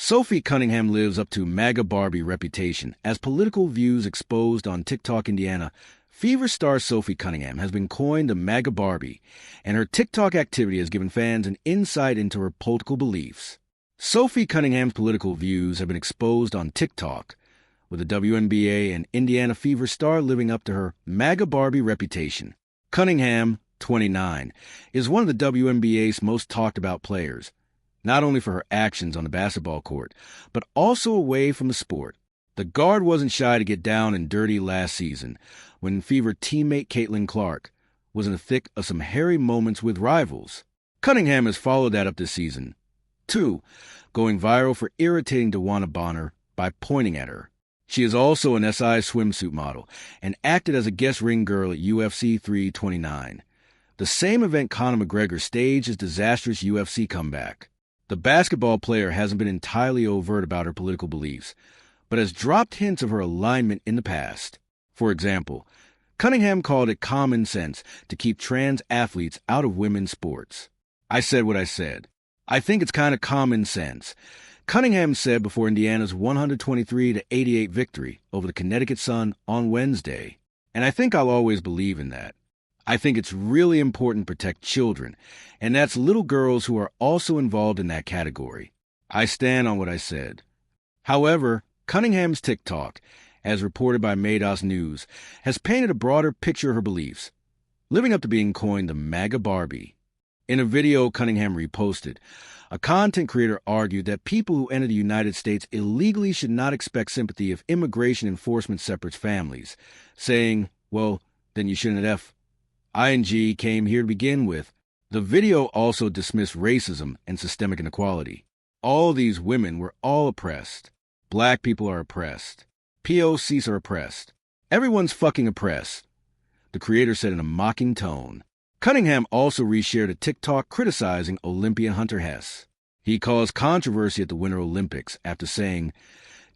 Sophie Cunningham lives up to MAGA Barbie reputation. As political views exposed on TikTok Indiana, Fever star Sophie Cunningham has been coined the MAGA Barbie, and her TikTok activity has given fans an insight into her political beliefs. Sophie Cunningham's political views have been exposed on TikTok, with the WNBA and Indiana Fever star living up to her MAGA Barbie reputation. Cunningham, 29, is one of the WNBA's most talked about players, not only for her actions on the basketball court, but also away from the sport. The guard wasn't shy to get down and dirty last season, when Fever teammate Caitlin Clark was in the thick of some hairy moments with rivals. Cunningham has followed that up this season, too, going viral for irritating wnba by pointing at her. She is also an SI swimsuit model and acted as a guest ring girl at UFC 329, the same event Conor McGregor staged his disastrous UFC comeback. The basketball player hasn't been entirely overt about her political beliefs, but has dropped hints of her alignment in the past. For example, Cunningham called it common sense to keep trans athletes out of women's sports. I said what I said. I think it's kind of common sense, Cunningham said before Indiana's 123-88 victory over the Connecticut Sun on Wednesday. And I think I'll always believe in that. I think it's really important to protect children, and that's little girls who are also involved in that category. I stand on what I said. However, Cunningham's TikTok, as reported by Maydos News, has painted a broader picture of her beliefs, living up to being coined the MAGA Barbie. In a video Cunningham reposted, a content creator argued that people who enter the United States illegally should not expect sympathy if immigration enforcement separates families, saying, well, then you shouldn't have ING came here to begin with. The video also dismissed racism and systemic inequality. All these women were all oppressed. Black people are oppressed. POCs are oppressed. Everyone's fucking oppressed, the creator said in a mocking tone. Cunningham also reshared a TikTok criticizing Olympian Hunter Hess. He caused controversy at the Winter Olympics after saying,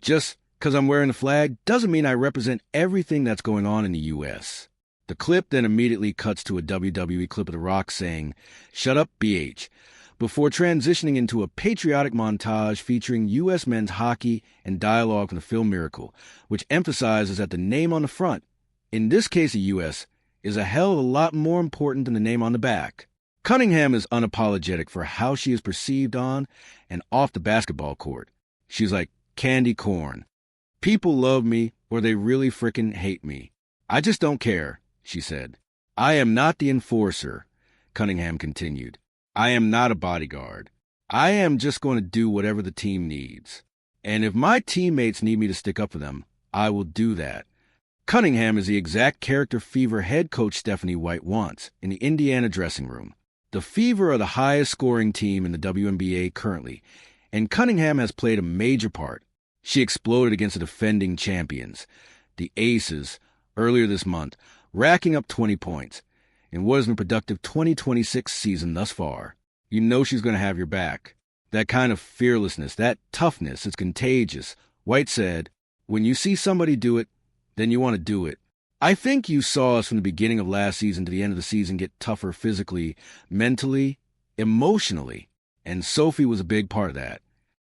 just because I'm wearing the flag doesn't mean I represent everything that's going on in the U.S. The clip then immediately cuts to a WWE clip of The Rock saying, "Shut up, BH," before transitioning into a patriotic montage featuring U.S. men's hockey and dialogue from the film Miracle, which emphasizes that the name on the front, in this case the U.S., is a hell of a lot more important than the name on the back. Cunningham is unapologetic for how she is perceived on and off the basketball court. She's like candy corn. People love me or they really frickin' hate me. I just don't care, she said. I am not the enforcer, Cunningham continued. I am not a bodyguard. I am just going to do whatever the team needs. And if my teammates need me to stick up for them, I will do that. Cunningham is the exact character Fever head coach Stephanie White wants in the Indiana dressing room. The Fever are the highest scoring team in the WNBA currently, and Cunningham has played a major part. She exploded against the defending champions, the Aces, earlier this month, racking up 20 points, in what has been a productive 2026 season thus far. You know she's going to have your back. That kind of fearlessness, that toughness, is contagious. White said, when you see somebody do it, then you want to do it. I think you saw us from the beginning of last season to the end of the season get tougher physically, mentally, emotionally, and Sophie was a big part of that.